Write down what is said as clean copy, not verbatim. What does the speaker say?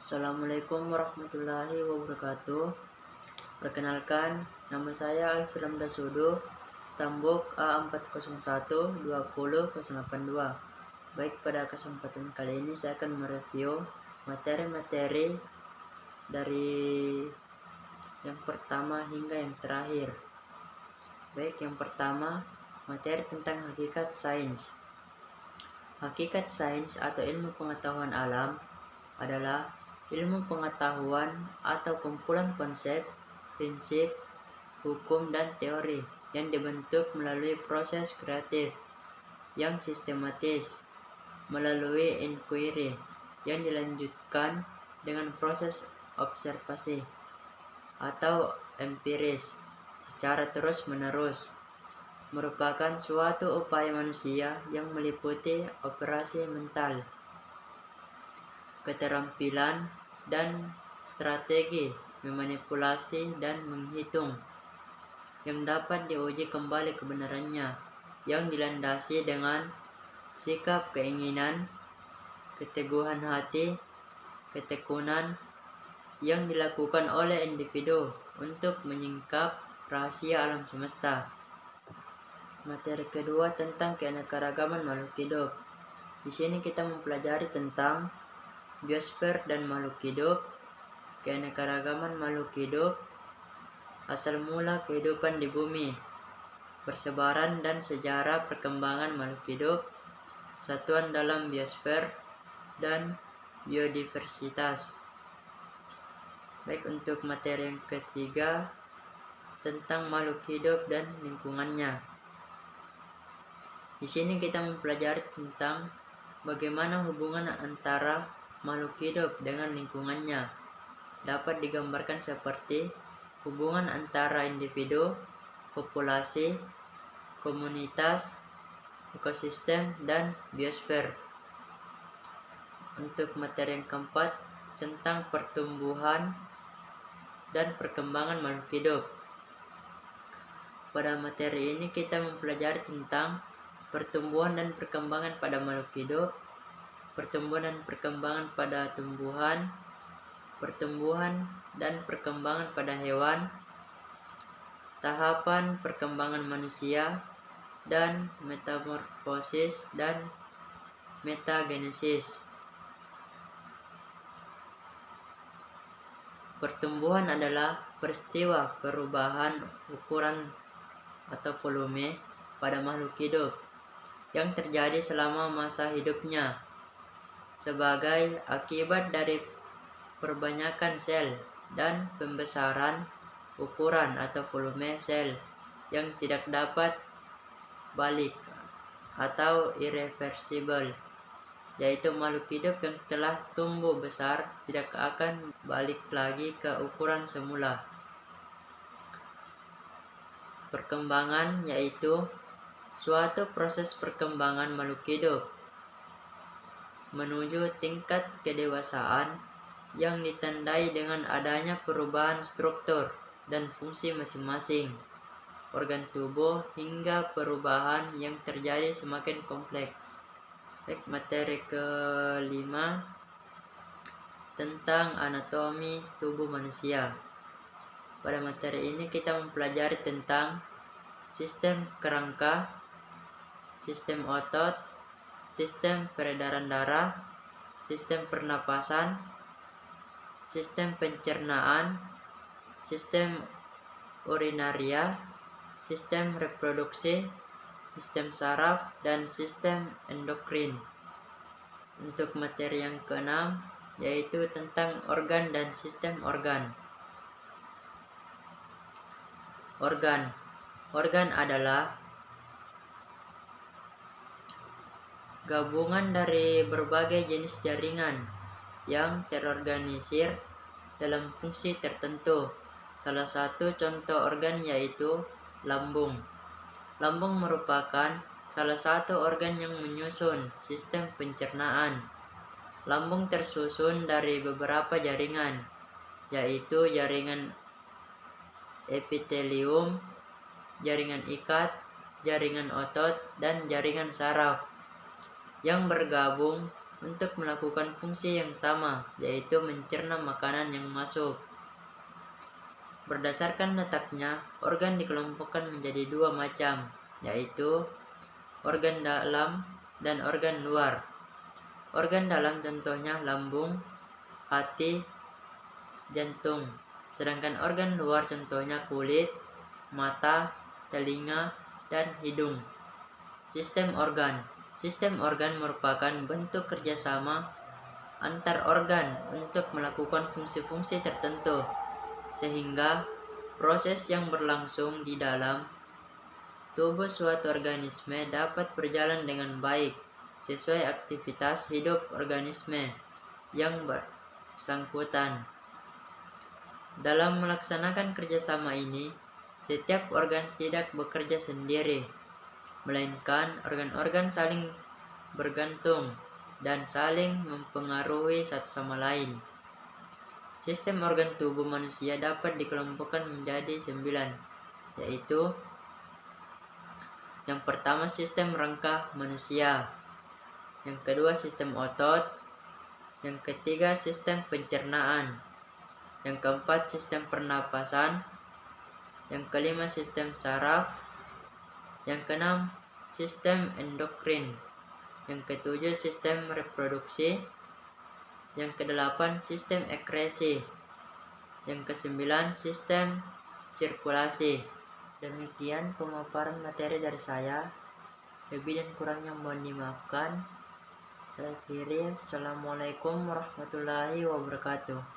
Assalamualaikum warahmatullahi wabarakatuh. Perkenalkan, nama saya Alfiram Dasudo, Stambuk A40120082. Baik, pada kesempatan kali ini saya akan mereview materi-materi dari yang pertama hingga yang terakhir. Baik, yang pertama, materi tentang hakikat sains. Hakikat sains atau ilmu pengetahuan alam adalah ilmu pengetahuan atau kumpulan konsep, prinsip, hukum, dan teori yang dibentuk melalui proses kreatif yang sistematis, melalui inquiry yang dilanjutkan dengan proses observasi atau empiris secara terus-menerus, merupakan suatu upaya manusia yang meliputi operasi mental, keterampilan, dan strategi memanipulasi dan menghitung yang dapat diuji kembali kebenarannya, yang dilandasi dengan sikap keinginan, keteguhan hati, ketekunan yang dilakukan oleh individu untuk menyingkap rahasia alam semesta. Materi kedua tentang keanekaragaman makhluk hidup. Di sini kita mempelajari tentang biosfer dan makhluk hidup, keanekaragaman makhluk hidup, asal mula kehidupan di bumi, persebaran dan sejarah perkembangan makhluk hidup, satuan dalam biosfer, dan biodiversitas. Baik, untuk materi yang ketiga tentang makhluk hidup dan lingkungannya. Di sini kita mempelajari tentang bagaimana hubungan antara makhluk hidup dengan lingkungannya. Dapat digambarkan seperti hubungan antara individu, populasi, komunitas, ekosistem, dan biosfer. Untuk materi yang keempat tentang pertumbuhan dan perkembangan makhluk hidup. Pada materi ini kita mempelajari tentang pertumbuhan dan perkembangan pada makhluk hidup, pertumbuhan dan perkembangan pada tumbuhan, pertumbuhan dan perkembangan pada hewan, tahapan perkembangan manusia, dan metamorfosis dan metagenesis. Pertumbuhan adalah peristiwa perubahan ukuran atau volume pada makhluk hidup yang terjadi selama masa hidupnya sebagai akibat dari perbanyakan sel dan pembesaran ukuran atau volume sel yang tidak dapat balik atau irreversible, yaitu makhluk hidup yang telah tumbuh besar tidak akan balik lagi ke ukuran semula. Perkembangan yaitu suatu proses perkembangan makhluk hidup menuju tingkat kedewasaan yang ditandai dengan adanya perubahan struktur dan fungsi masing-masing organ tubuh hingga perubahan yang terjadi semakin kompleks. Baik, materi kelima tentang anatomi tubuh manusia. Pada materi ini kita mempelajari tentang sistem kerangka, sistem otot, sistem peredaran darah, sistem pernapasan, sistem pencernaan, sistem urinaria, sistem reproduksi, sistem saraf, dan sistem endokrin. Untuk materi yang keenam yaitu tentang organ dan sistem organ. Organ adalah gabungan dari berbagai jenis jaringan yang terorganisir dalam fungsi tertentu. Salah satu contoh organ yaitu lambung. Lambung merupakan salah satu organ yang menyusun sistem pencernaan. Lambung tersusun dari beberapa jaringan, yaitu jaringan epitelium, jaringan ikat, jaringan otot, dan jaringan saraf yang bergabung untuk melakukan fungsi yang sama, yaitu mencerna makanan yang masuk. Berdasarkan letaknya, organ dikelompokkan menjadi dua macam, yaitu organ dalam dan organ luar. Organ dalam contohnya lambung, hati, jantung. Sedangkan organ luar contohnya kulit, mata, telinga, dan hidung. Sistem organ. Sistem organ merupakan bentuk kerjasama antar organ untuk melakukan fungsi-fungsi tertentu, sehingga proses yang berlangsung di dalam tubuh suatu organisme dapat berjalan dengan baik sesuai aktivitas hidup organisme yang bersangkutan. Dalam melaksanakan kerjasama ini, setiap organ tidak bekerja sendiri, melainkan organ-organ saling bergantung dan saling mempengaruhi satu sama lain. Sistem organ tubuh manusia dapat dikelompokkan menjadi 9, yaitu yang pertama sistem rangka manusia, yang kedua sistem otot, yang ketiga sistem pencernaan, yang keempat sistem pernapasan, yang kelima sistem saraf, yang keenam sistem endokrin, yang ketujuh sistem reproduksi, yang kedelapan sistem ekskresi, yang kesembilan sistem sirkulasi. Demikian pemaparan materi dari saya. Lebih dan kurangnya mohon dimaafkan. Saya akhiri. Assalamualaikum warahmatullahi wabarakatuh.